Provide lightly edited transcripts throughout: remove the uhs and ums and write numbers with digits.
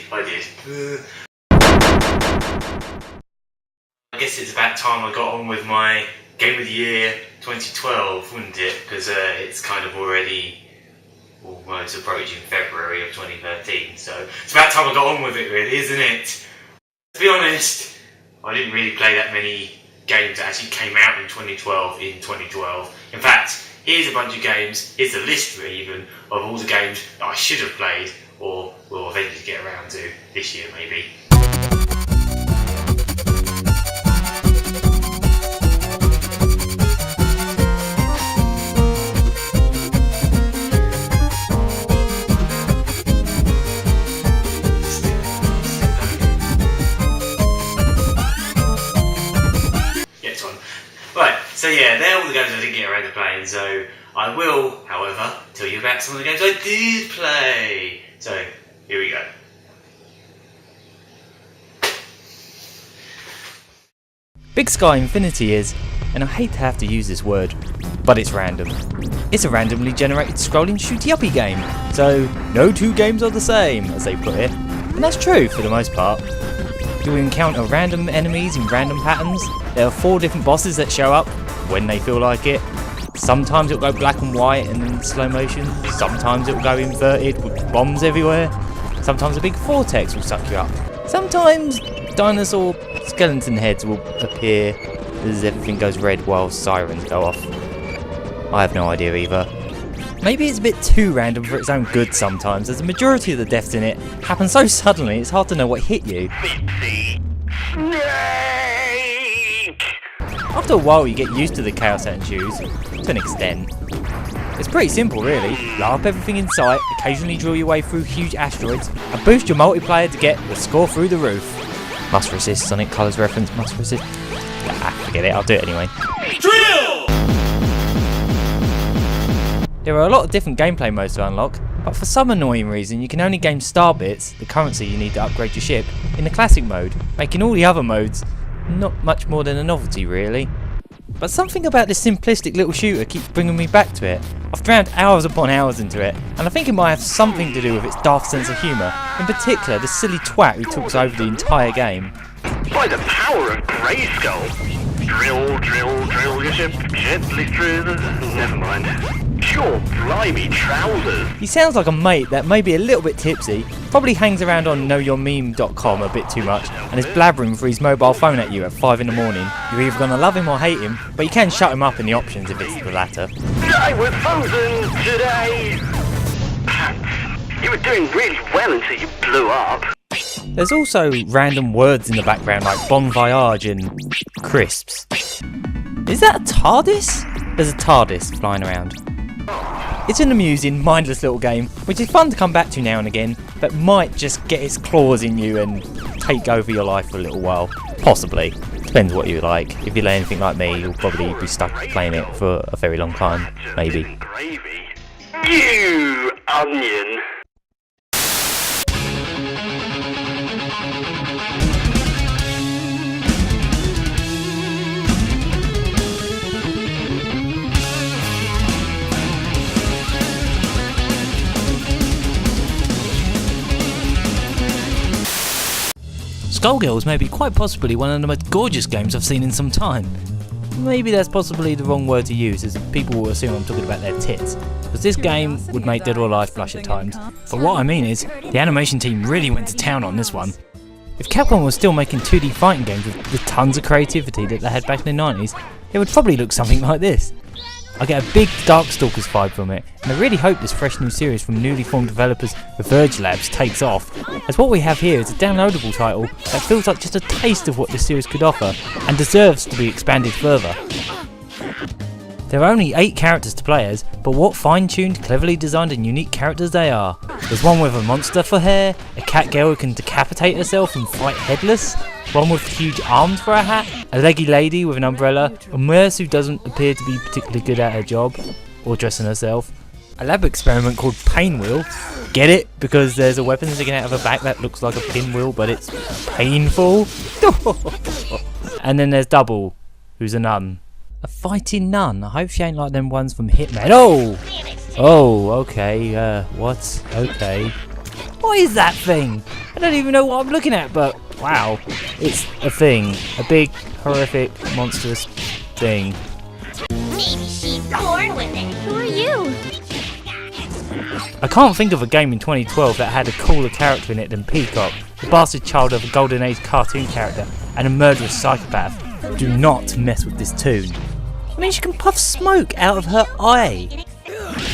I did. I guess it's about time I got on with my Game of the Year 2012, wouldn't it? Because it's kind of already almost approaching February of 2013, so it's about time I got on with it, really, isn't it? To be honest, I didn't really play that many games that actually came out in 2012 In fact, here's a bunch of games, here's a list even of all the games that I should have played or will eventually get around to this year maybe. So yeah, they're all the games I didn't get around to playing, so I will, however, tell you about some of the games I did play. So, here we go. Big Sky Infinity is, and I hate to have to use this word, but it's random. It's a randomly generated scrolling shooty-uppy game, so no two games are the same, as they put it. And that's true for the most part. You'll encounter random enemies in random patterns. There are 4 different bosses that show up when they feel like it. Sometimes it'll go black and white and in slow motion. Sometimes it'll go inverted with bombs everywhere. Sometimes a big vortex will suck you up. Sometimes dinosaur skeleton heads will appear as everything goes red while sirens go off. I have no idea either. Maybe it's a bit too random for its own good sometimes, as the majority of the deaths in it happen so suddenly it's hard to know what hit you. After a while you get used to the chaos that ensues, to an extent. It's pretty simple really. Blow up everything in sight, occasionally drill your way through huge asteroids, and boost your multiplayer to get the score through the roof. Must resist, Sonic Colors reference, must resist. Forget it, I'll do it anyway. Drill! There are a lot of different gameplay modes to unlock, but for some annoying reason you can only gain star bits, the currency you need to upgrade your ship, in the classic mode, making all the other modes not much more than a novelty really. But something about this simplistic little shooter keeps bringing me back to it. I've drowned hours upon hours into it, and I think it might have something to do with its daft sense of humour, in particular the silly twat who talks over the entire game. By the power of Grayskull! Drill, drill, drill your ship gently through the... Never mind. Pure blimey trousers! He sounds like a mate that may be a little bit tipsy, probably hangs around on knowyourmeme.com a bit too much, and is blabbering through his mobile phone at you at 5 in the morning. You're either going to love him or hate him, but you can shut him up in the options if it's the latter. I was frozen today! Pants, you were doing really well until you blew up. There's also random words in the background like bon voyage and crisps. Is that a TARDIS? There's a TARDIS flying around. It's an amusing, mindless little game, which is fun to come back to now and again, but might just get its claws in you and take over your life for a little while. Possibly. Depends what you like. If you play anything like me, you'll probably be stuck playing it for a very long time. Maybe. You onion! Skullgirls may be quite possibly one of the most gorgeous games I've seen in some time. Maybe that's possibly the wrong word to use, as people will assume I'm talking about their tits, because this game would make Dead or Alive blush at times. But what I mean is, the animation team really went to town on this one. If Capcom was still making 2D fighting games with tons of creativity that they had back in the 90s, it would probably look something like this. I get a big Darkstalkers vibe from it, and I really hope this fresh new series from newly formed developers Verge Labs takes off, as what we have here is a downloadable title that feels like just a taste of what this series could offer, and deserves to be expanded further. There are only 8 characters to play as, but what fine-tuned, cleverly designed and unique characters they are. There's one with a monster for hair, a cat girl who can decapitate herself and fight headless, one with huge arms for a hat, a leggy lady with an umbrella, a nurse who doesn't appear to be particularly good at her job, or dressing herself, a lab experiment called Painwheel. Get it? Because there's a weapon sticking out of her back that looks like a pinwheel, but it's painful. And then there's Double, who's a nun. A fighting nun. I hope she ain't like them ones from Hitman. Oh! Oh, okay, what? Okay. What is that thing? I don't even know what I'm looking at, but wow, it's a thing. A big, horrific, monstrous thing. Maybe she's born with it. Who are you? I can't think of a game in 2012 that had a cooler character in it than Peacock, the bastard child of a Golden Age cartoon character and a murderous psychopath. Do not mess with this tune. I mean, she can puff smoke out of her eye.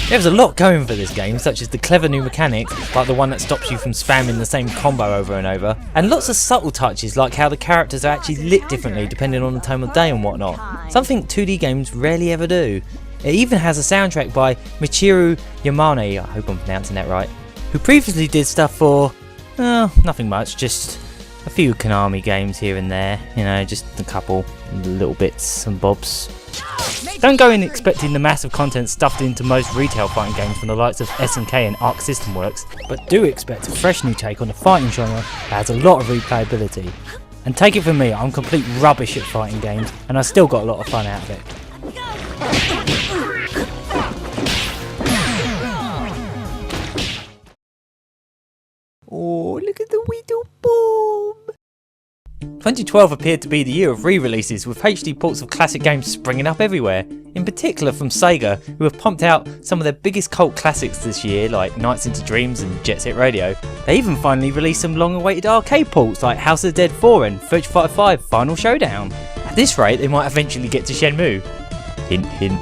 There's a lot going for this game, such as the clever new mechanics, like the one that stops you from spamming the same combo over and over, and lots of subtle touches like how the characters are actually lit differently depending on the time of day and whatnot. Something 2D games rarely ever do. It even has a soundtrack by Michiru Yamane, I hope I'm pronouncing that right, who previously did stuff for, nothing much, just a few Konami games here and there, you know, just a couple little bits and bobs. Don't go in expecting the massive content stuffed into most retail fighting games from the likes of SNK and Arc System Works, but do expect a fresh new take on the fighting genre that has a lot of replayability. And take it from me, I'm complete rubbish at fighting games, and I still got a lot of fun out of it. Oh, look at the Weedle bomb! 2012 appeared to be the year of re-releases, with HD ports of classic games springing up everywhere, in particular from Sega, who have pumped out some of their biggest cult classics this year like Nights into Dreams and Jet Set Radio. They even finally released some long-awaited arcade ports like House of the Dead 4 and Virtua Fighter 5 Final Showdown. At this rate they might eventually get to Shenmue. Hint hint.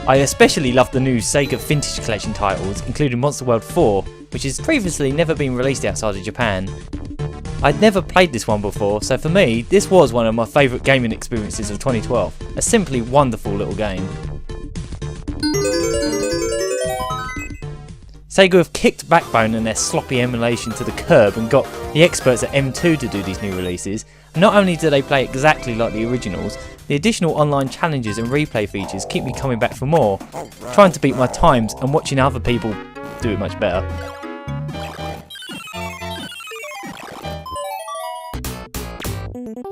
I especially love the new Sega Vintage Collection titles, including Monster World 4, which has previously never been released outside of Japan. I'd never played this one before, so for me, this was one of my favourite gaming experiences of 2012. A simply wonderful little game. Sega have kicked Backbone and their sloppy emulation to the curb and got the experts at M2 to do these new releases. And not only do they play exactly like the originals, the additional online challenges and replay features keep me coming back for more, trying to beat my times and watching other people do it much better.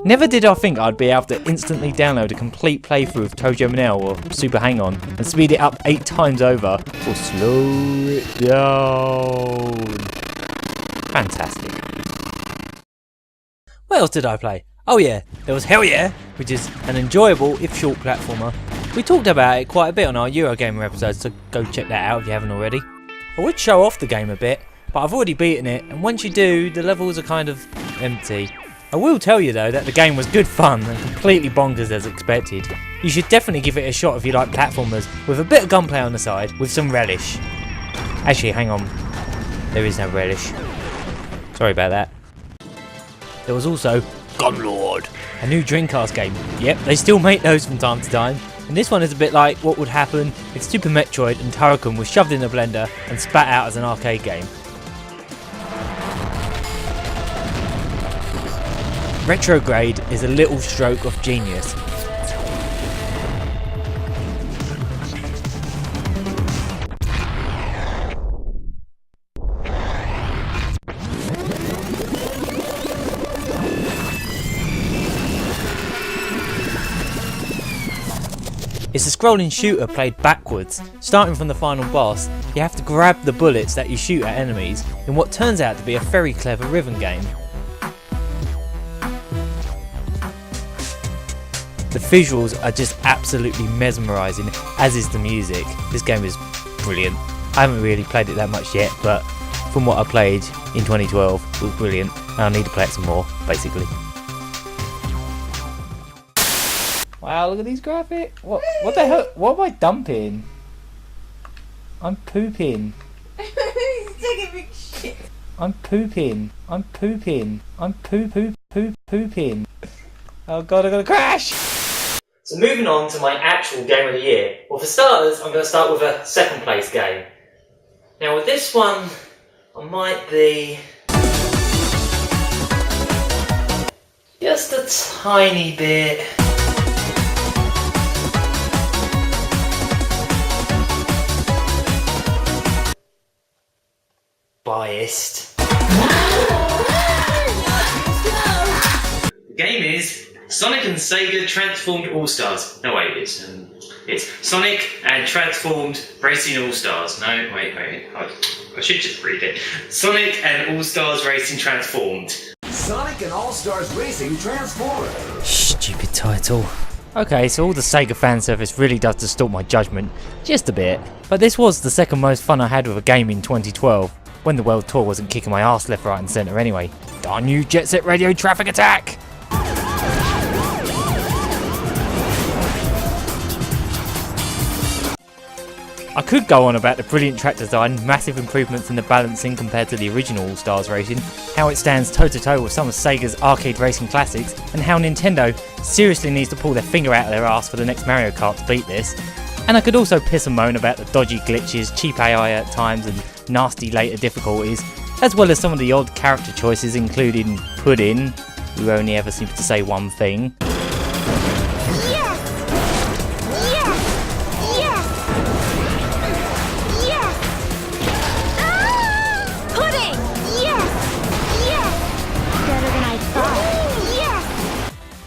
Never did I think I'd be able to instantly download a complete playthrough of Tojo Manel or Super Hang-On and speed it up 8 times over, or slow it down. Fantastic. What else did I play? Oh yeah, there was Hell Yeah, which is an enjoyable, if short, platformer. We talked about it quite a bit on our Eurogamer episodes, so go check that out if you haven't already. I would show off the game a bit, but I've already beaten it, and once you do, the levels are kind of empty. I will tell you though that the game was good fun and completely bonkers as expected. You should definitely give it a shot if you like platformers, with a bit of gunplay on the side, with some relish. Actually, hang on, there is no relish. Sorry about that. There was also Gunlord, a new Dreamcast game. Yep, they still make those from time to time. And this one is a bit like what would happen if Super Metroid and Turrican was shoved in a blender and spat out as an arcade game. Retrograde is a little stroke of genius. It's a scrolling shooter played backwards. Starting from the final boss, you have to grab the bullets that you shoot at enemies in what turns out to be a very clever rhythm game. The visuals are just absolutely mesmerising, as is the music. This game is brilliant. I haven't really played it that much yet, but from what I played in 2012, it was brilliant, and I need to play it some more, basically. Wow, look at these graphics. What the hell? What am I dumping? I'm pooping. He's taking big shit. I'm pooping. I'm pooping. I'm pooping. Oh god, I'm gonna crash! So moving on to my actual game of the year. Well, for starters, I'm going to start with a second place game. Now with this one, I might be just a tiny bit biased. The game is Sonic and Sega Transformed All-Stars. No wait, it's It's Sonic and Transformed Racing All-Stars. No, wait. I should just read it. Sonic and All-Stars Racing Transformed. Sonic and All-Stars Racing Transformed. Stupid title. Okay, so all the Sega fan service really does distort my judgment, just a bit. But this was the second most fun I had with a game in 2012, when the World Tour wasn't kicking my ass left, right and centre anyway. Darn you, Jet Set Radio Traffic Attack! I could go on about the brilliant track design, massive improvements in the balancing compared to the original All-Stars Racing, how it stands toe-to-toe with some of Sega's arcade racing classics, and how Nintendo seriously needs to pull their finger out of their arse for the next Mario Kart to beat this. And I could also piss and moan about the dodgy glitches, cheap AI at times, and nasty later difficulties, as well as some of the odd character choices, including Puddin, who only ever seems to say one thing.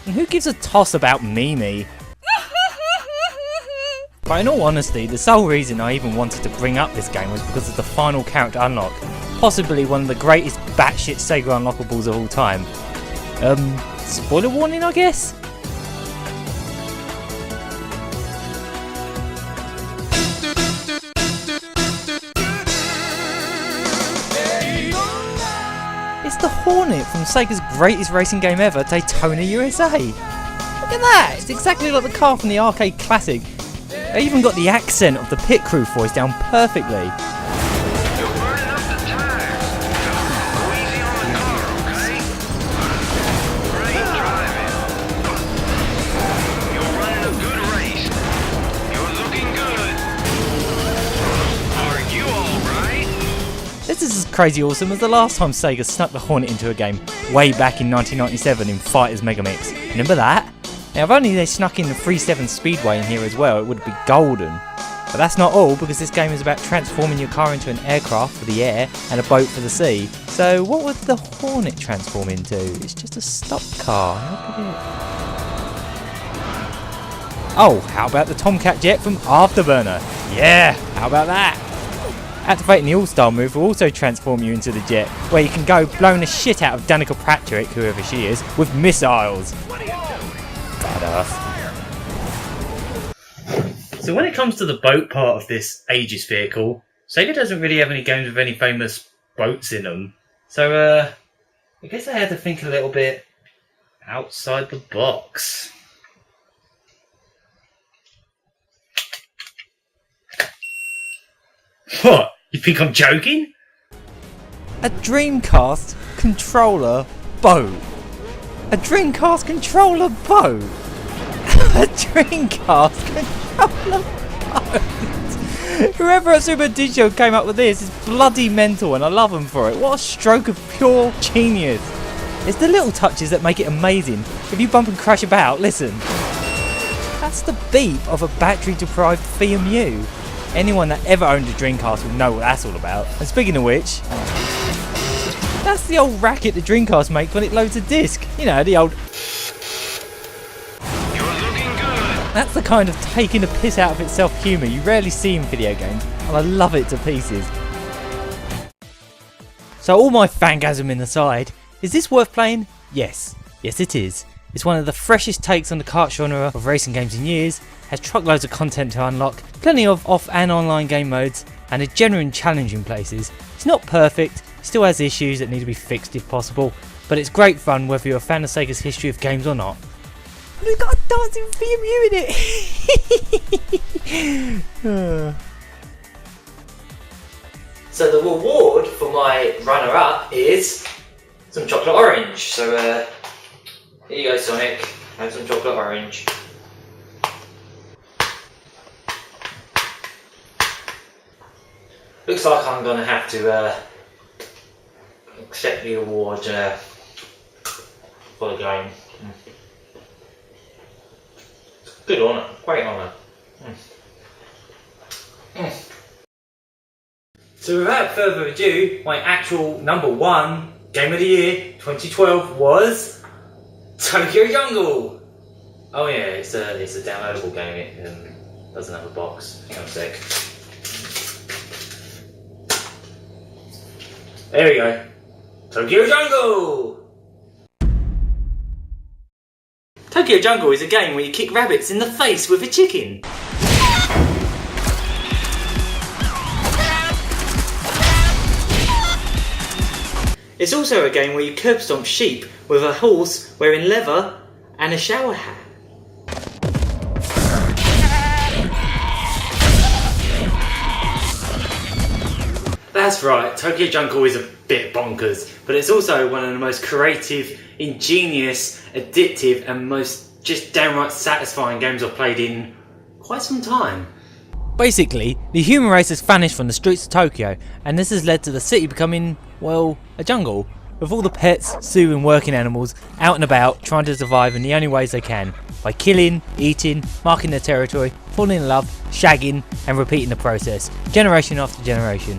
And who gives a toss about Mimi? But in all honesty, the sole reason I even wanted to bring up this game was because of the final character unlock, possibly one of the greatest batshit Sega unlockables of all time. Spoiler warning, I guess? It's the Hornet from Sega's greatest racing game ever, Daytona USA. Look at that, it's exactly like the car from the arcade classic. I even got the accent of the pit crew voice down perfectly. You're burning up the tires. Go easy on the car, okay? Great driving. You're running a good race. You're looking good. Are you alright? This is as crazy awesome as the last time Sega snuck the Hornet into a game, way back in 1997 in Fighters Megamix. Remember that? Now if only they snuck in the 3.7 Speedway in here as well, it would be golden. But that's not all, because this game is about transforming your car into an aircraft for the air and a boat for the sea. So what would the Hornet transform into? It's just a stock car. How could it... Oh, how about the Tomcat jet from Afterburner? Yeah, how about that? Activating the All-Star move will also transform you into the jet, where you can go blowing the shit out of Danica Patrick, whoever she is, with missiles. Badass. So when it comes to the boat part of this Aegis vehicle, Sega doesn't really have any games with any famous boats in them. So I guess I had to think a little bit outside the box. What? You think I'm joking? A Dreamcast controller boat. A Dreamcast controller boat. A Dreamcast controller boat. Whoever at Super Digio came up with this is bloody mental, and I love them for it. What a stroke of pure genius. It's the little touches that make it amazing. If you bump and crash about, listen. That's the beep of a battery-deprived FMU. Anyone that ever owned a Dreamcast will know what that's all about. And speaking of which, that's the old racket the Dreamcast makes when it loads a disc. You know, the old... You're looking good. That's the kind of taking the piss out of itself humour you rarely see in video games, and I love it to pieces. So all my fangasm aside, is this worth playing? Yes. Yes it is. It's one of the freshest takes on the kart genre of racing games in years, has truckloads of content to unlock, plenty of off and online game modes, and a genuine challenge in places. It's not perfect, still has issues that need to be fixed if possible, but it's great fun whether you're a fan of Sega's history of games or not. And we've got a dancing FMU in it! So the reward for my runner-up is some chocolate orange. So here you go, Sonic, have some chocolate orange. Looks like I'm going to have to accept the award for the game. Good honour, great honour. So without further ado, my actual number one game of the year 2012 was Tokyo Jungle. Oh yeah, it's a downloadable game. Doesn't have a box. Hang on a sec. There we go. Tokyo Jungle! Tokyo Jungle is a game where you kick rabbits in the face with a chicken. It's also a game where you curb stomp sheep with a horse wearing leather and a shower hat. That's right, Tokyo Jungle is a bit bonkers, but it's also one of the most creative, ingenious, addictive and most just downright satisfying games I've played in quite some time. Basically, the human race has vanished from the streets of Tokyo, and this has led to the city becoming, well, a jungle, with all the pets, zoo and working animals out and about trying to survive in the only ways they can, by killing, eating, marking their territory, falling in love, shagging and repeating the process, generation after generation.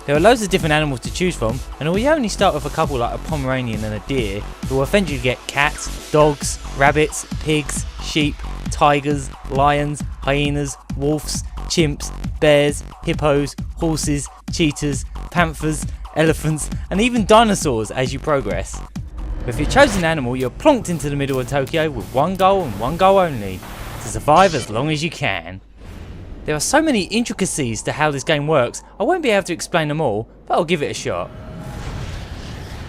There are loads of different animals to choose from, and although you only start with a couple like a Pomeranian and a deer, you will eventually get cats, dogs, rabbits, pigs, sheep, tigers, lions, hyenas, wolves, chimps, bears, hippos, horses, cheetahs, panthers, elephants and even dinosaurs as you progress. With your chosen animal, you're plonked into the middle of Tokyo with one goal and one goal only: to survive as long as you can. There are so many intricacies to how this game works, I won't be able to explain them all, but I'll give it a shot.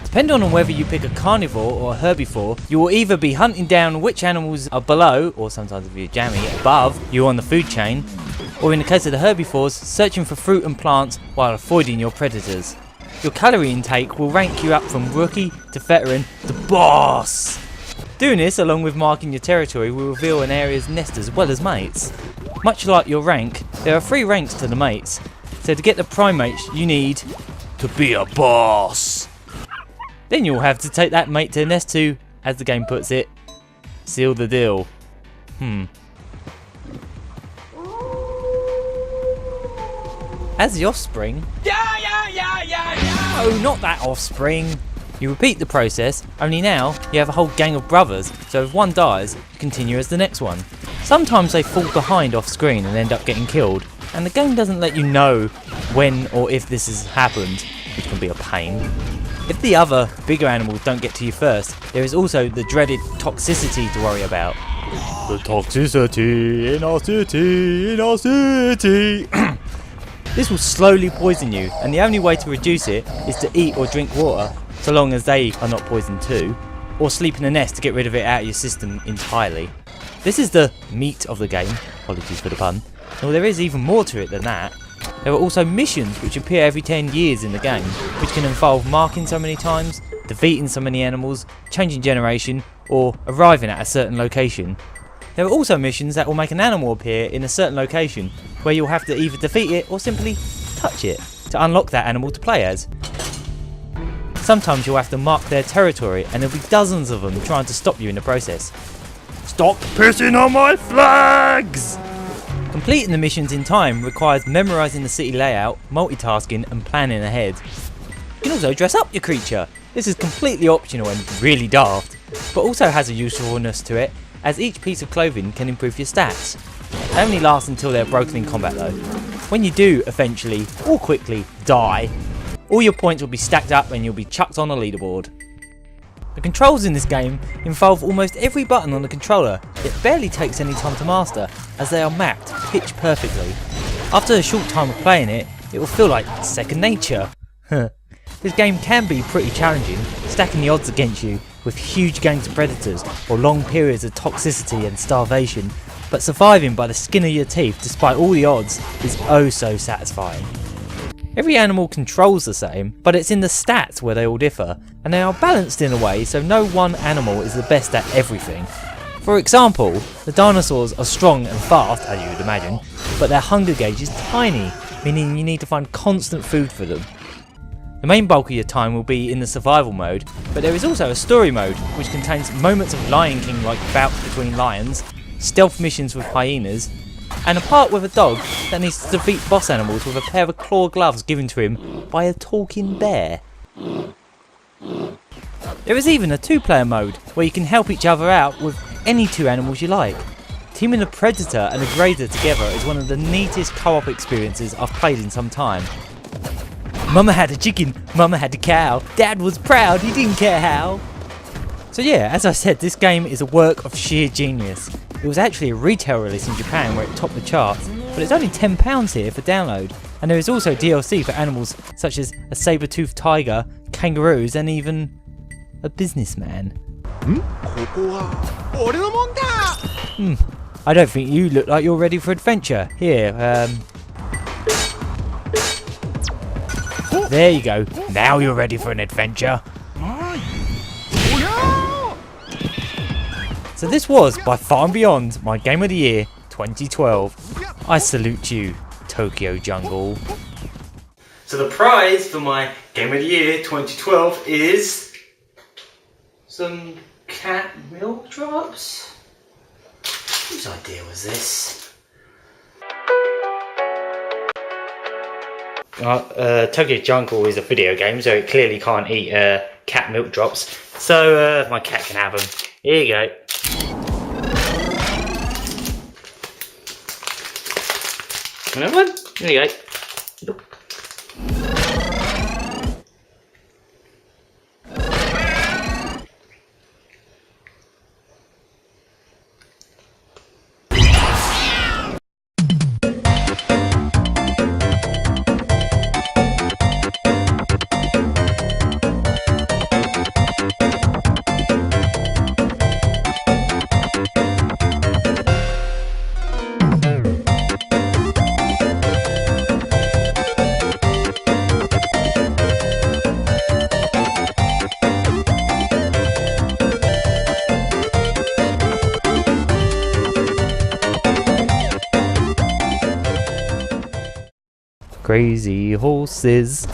Depending on whether you pick a carnivore or a herbivore, you will either be hunting down which animals are below, or sometimes if you're jammy, above you on the food chain, or in the case of the herbivores, searching for fruit and plants while avoiding your predators. Your calorie intake will rank you up from rookie to veteran to boss. Doing this along with marking your territory will reveal an area's nest as well as mates. Much like your rank, there are 3 ranks to the mates, so to get the primates you need to be a boss. Then you'll have to take that mate to nest to, as the game puts it, seal the deal. As the offspring... Oh, not that offspring! You repeat the process, only now you have a whole gang of brothers, so if one dies, you continue as the next one. Sometimes they fall behind off screen and end up getting killed, and the game doesn't let you know when or if this has happened, which can be a pain. If the other, bigger animals don't get to you first, there is also the dreaded toxicity to worry about. The toxicity in our city, This will slowly poison you, and the only way to reduce it is to eat or drink water, so long as they are not poisoned too, or sleep in a nest to get rid of it out of your system entirely. This is the meat of the game, apologies for the pun, though there is even more to it than that. There are also missions which appear every 10 years in the game, which can involve marking so many times, defeating so many animals, changing generation, or arriving at a certain location. There are also missions that will make an animal appear in a certain location, where you'll have to either defeat it or simply touch it to unlock that animal to play as. Sometimes you'll have to mark their territory, and there'll be dozens of them trying to stop you in the process. Stop pissing on my flags! Completing the missions in time requires memorising the city layout, multitasking and planning ahead. You can also dress up your creature. This is completely optional and really daft, but also has a usefulness to it, as each piece of clothing can improve your stats. They only last until they're broken in combat though. When you do eventually, or quickly, die, all your points will be stacked up and you'll be chucked on a leaderboard. The controls in this game involve almost every button on the controller, yet barely takes any time to master, as they are mapped pitch perfectly. After a short time of playing it, it will feel like second nature. This game can be pretty challenging, stacking the odds against you with huge gangs of predators or long periods of toxicity and starvation, but surviving by the skin of your teeth despite all the odds is oh so satisfying. Every animal controls the same, but it's in the stats where they all differ, and they are balanced in a way so no one animal is the best at everything. For example, the dinosaurs are strong and fast, as you would imagine, but their hunger gauge is tiny, meaning you need to find constant food for them. The main bulk of your time will be in the survival mode, but there is also a story mode, which contains moments of Lion King-like bouts between lions, stealth missions with hyenas, and a part with a dog that needs to defeat boss animals with a pair of claw gloves given to him by a talking bear. There is even a 2-player mode where you can help each other out with any 2 animals you like. Teaming a Predator and a Grader together is one of the neatest co-op experiences I've played in some time. Mama had a chicken, Mama had a cow, Dad was proud, he didn't care how. So yeah, as I said, this game is a work of sheer genius. It was actually a retail release in Japan where it topped the charts, but it's only £10 here for download. And there is also DLC for animals such as a saber-toothed tiger, kangaroos, and even a businessman. I don't think you look like you're ready for adventure. Here, there you go. Now you're ready for an adventure. So this was, by far and beyond, my Game of the Year 2012. I salute you, Tokyo Jungle. So the prize for my Game of the Year 2012 is some cat milk drops. Whose idea was this? Tokyo Jungle is a video game, so it clearly can't eat cat milk drops. So my cat can have them. Here you go. Another one? There you go. Crazy horses.